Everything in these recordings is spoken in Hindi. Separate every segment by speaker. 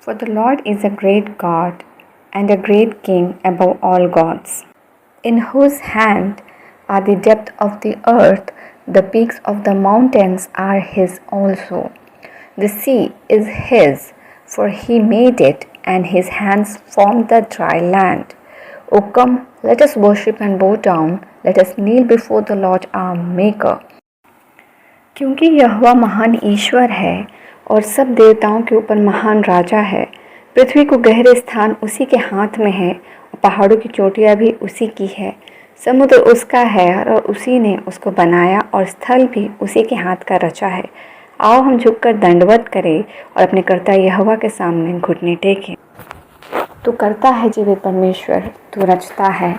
Speaker 1: For the Lord is a great God and a great King above all gods, in whose hand are the depths of the earth, the peaks of the mountains are his also. The sea is his, for he made it, and his hands formed the dry land. O come, let us worship and bow down, let us kneel before the Lord our Maker. क्योंकि यहोवा महान ईश्वर है और सब देवताओं के ऊपर महान राजा है। पृथ्वी को गहरे स्थान उसी के हाथ में है और पहाड़ों की चोटियाँ भी उसी की है। समुद्र उसका है और उसी ने उसको बनाया और स्थल भी उसी के हाथ का रचा है। आओ हम झुककर दंडवत करें और अपने कर्ता यहोवा के सामने घुटने टेकें। तू करता है जीवित परमेश्वर, तू रचता है,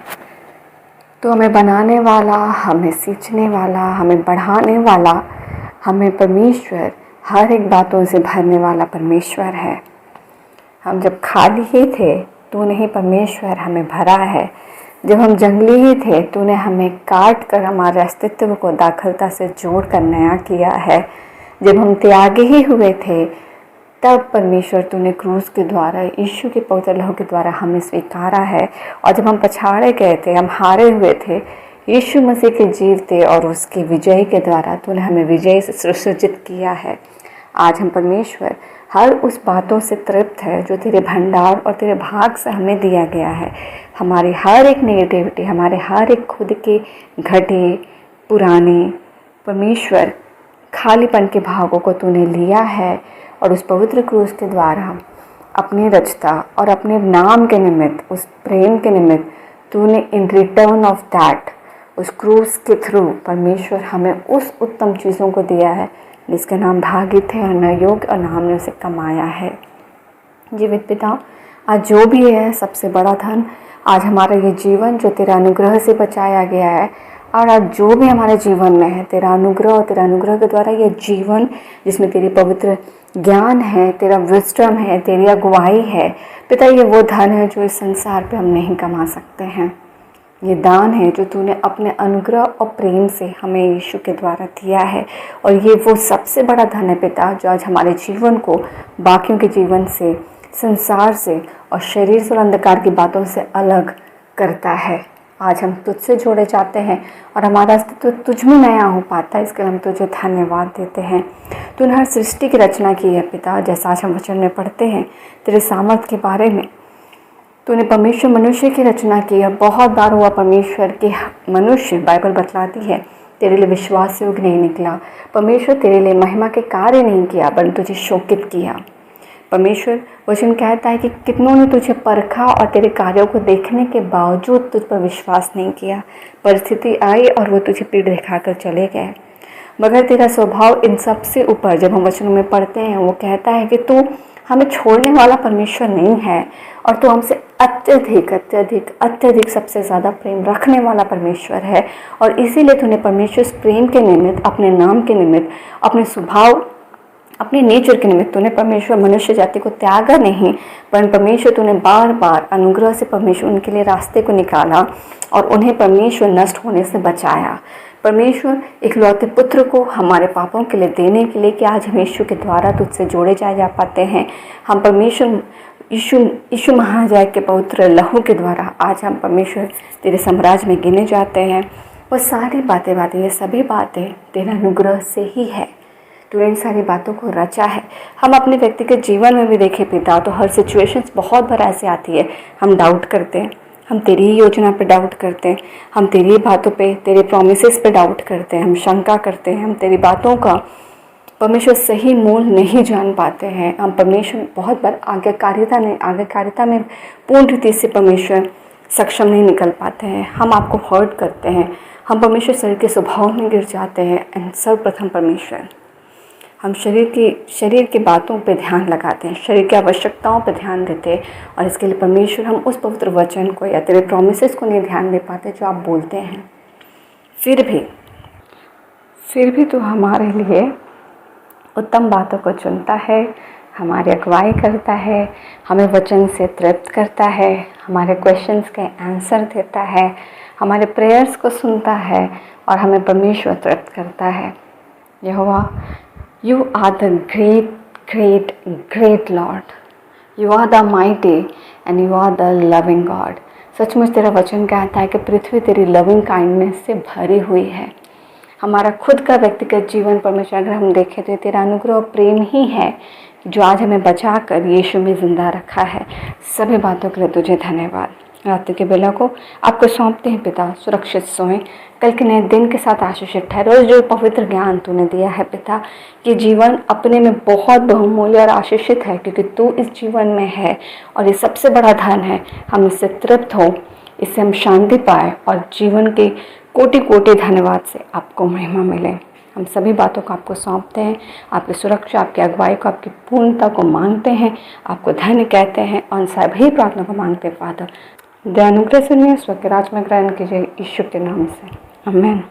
Speaker 1: तू हमें बनाने वाला, हमें सींचने वाला, हमें बढ़ाने वाला, हमें परमेश्वर हर एक बातों से भरने वाला परमेश्वर है। हम जब खाली ही थे तूने ही परमेश्वर हमें भरा है। जब हम जंगली ही थे तूने हमें काट कर हमारे अस्तित्व को दाखलता से जोड़ कर नया किया है। जब हम त्यागी ही हुए थे तब परमेश्वर तूने क्रूस के द्वारा, यीशु के पवित्र लहू के द्वारा हमें स्वीकारा है। और जब हम पछाड़े गए थे, हम हारे हुए थे, यीशु मसीह के जीवते और उसके विजय के द्वारा तूने हमें विजय से सुसज्जित किया है। आज हम परमेश्वर हर उस बातों से तृप्त है जो तेरे भंडार और तेरे भाग से हमें दिया गया है। हमारी हर एक नेगेटिविटी, हमारे हर एक खुद के घटे पुराने परमेश्वर खालीपन के भागों को तूने लिया है और उस पवित्र क्रूस के द्वारा अपनी रचता और अपने नाम के निमित्त, उस प्रेम के निमित्त तूने इन रिटर्न ऑफ दैट, उस क्रूस के थ्रू परमेश्वर हमें उस उत्तम चीज़ों को दिया है जिसका नाम भागित है और न योग्य, और न हमने उसे कमाया है। जीवित पिता, आज जो भी है सबसे बड़ा धन, आज हमारा ये जीवन जो तेरा अनुग्रह से बचाया गया है, और आज जो भी हमारे जीवन में है तेरा अनुग्रह, और तेरा अनुग्रह के द्वारा ये जीवन जिसमें तेरी पवित्र ज्ञान है, तेरा विजडम है, तेरी अगुवाई है पिता, ये वो धन है जो इस संसार पे हम नहीं कमा सकते हैं। ये दान है जो तूने अपने अनुग्रह और प्रेम से हमें यीशु के द्वारा दिया है, और ये वो सबसे बड़ा धन है पिता जो आज हमारे जीवन को बाकियों के जीवन से, संसार से और शरीर से और अंधकार की बातों से अलग करता है। आज हम तुझसे जोड़े जाते हैं और हमारा अस्तित्व तुझ में नया हो पाता है, इसके लिए हम तुझे धन्यवाद देते हैं। तूने हर सृष्टि की रचना की है पिता, जैसा आज हम वचन में पढ़ते हैं तेरे सामर्थ के बारे में। तूने परमेश्वर मनुष्य की रचना की है। बहुत बार हुआ परमेश्वर के मनुष्य, बाइबल बतलाती है, तेरे लिए विश्वास योग्य नहीं निकला। परमेश्वर तेरे लिए महिमा के कार्य नहीं किया परंतु तुझे शोकित किया। परमेश्वर वचन कहता है कि कितनों ने तुझे परखा और तेरे कार्यों को देखने के बावजूद तुझ पर विश्वास नहीं किया। परिस्थिति आई और वो तुझे पीठ दिखाकर चले गए, मगर तेरा स्वभाव इन सब से ऊपर, जब हम वचनों में पढ़ते हैं, वो कहता है कि तू हमें छोड़ने वाला परमेश्वर नहीं है और तू हमसे अत्यधिक अत्यधिक अत्यधिक सबसे ज़्यादा प्रेम रखने वाला परमेश्वर है। और इसीलिए तूने परमेश्वर इस प्रेम के निमित्त, अपने नाम के निमित्त, अपने स्वभाव, अपने नेचर के निमित्त तूने परमेश्वर मनुष्य जाति को त्यागा नहीं, पर परमेश्वर तूने बार बार अनुग्रह से परमेश्वर उनके लिए रास्ते को निकाला और उन्हें परमेश्वर नष्ट होने से बचाया। परमेश्वर इकलौते पुत्र को हमारे पापों के लिए देने के लिए कि आज हम यीशु के द्वारा तुझसे जोड़े जा पाते हैं। हम परमेश्वर यीशु महाजाय के पवित्र लहू के द्वारा आज हम परमेश्वर तेरे साम्राज्य में गिने जाते हैं। वो सारी बातें ये सभी बातें तेरे अनुग्रह से ही है। तूने इन सारी बातों को रचा है। हम अपने व्यक्तिगत जीवन में भी देखें पिता, तो हर सिचुएशंस बहुत बार ऐसे आती है, हम डाउट करते हैं, हम तेरी ही योजना पे डाउट करते हैं, हम तेरी ही बातों पे, तेरे प्रॉमिसेस पे डाउट करते हैं, हम शंका करते हैं, हम तेरी बातों का परमेश्वर सही मूल नहीं जान पाते हैं। हम परमेश्वर बहुत बार आज्ञाकारिता में पूर्ण रीति से परमेश्वर सक्षम नहीं निकल पाते हैं। हम आपको हर्ट करते हैं, हम परमेश्वर शरीर के स्वभाव में गिर जाते हैं। एंड सर्वप्रथम परमेश्वर हम शरीर की बातों पे ध्यान लगाते हैं, शरीर की आवश्यकताओं पे ध्यान देते हैं, और इसके लिए परमेश्वर हम उस पवित्र वचन को या तेरे प्रॉमिसेस को नहीं ध्यान दे पाते जो आप बोलते हैं। फिर भी तू हमारे लिए उत्तम बातों को चुनता है, हमारी अगुवाई करता है, हमें वचन से तृप्त करता है, हमारे क्वेश्चंस के आंसर देता है, हमारे प्रेयर्स को सुनता है और हमें परमेश्वर तृप्त करता है। Jehovah, You are the great, great, great Lord. You are the mighty and you are the loving God. सचमुच तेरा वचन कहता है कि पृथ्वी तेरी लविंग काइंडनेस से भरी हुई है। हमारा खुद का व्यक्तिगत जीवन परमेश्वर अगर हम देखें तो तेरा अनुग्रह और प्रेम ही है जो आज हमें बचा कर यीशु में ज़िंदा रखा है। सभी बातों के लिए तुझे धन्यवाद। रात्रि के बेला को आपको सौंपते हैं पिता, सुरक्षित सोएं, कल के नए दिन के साथ आशीषित ठहरे। रोज जो पवित्र ज्ञान तूने दिया है पिता, ये जीवन अपने में बहुत बहुमूल्य और आशीषित है क्योंकि तू इस जीवन में है और ये सबसे बड़ा धन है। हम इससे तृप्त हो, इससे हम शांति पाए और जीवन के कोटि कोटि धन्यवाद से आपको महिमा मिले। हम सभी बातों को आपको सौंपते हैं, आपकी सुरक्षा, आपकी अगुवाई को, आपकी पूर्णता को मांगते हैं, आपको धन्य कहते हैं और सभी प्रार्थना को मांगते हैं। फादर दयानुग्रह से स्व के राज में ग्रहण कीजिए यीशु के नाम से, आमीन।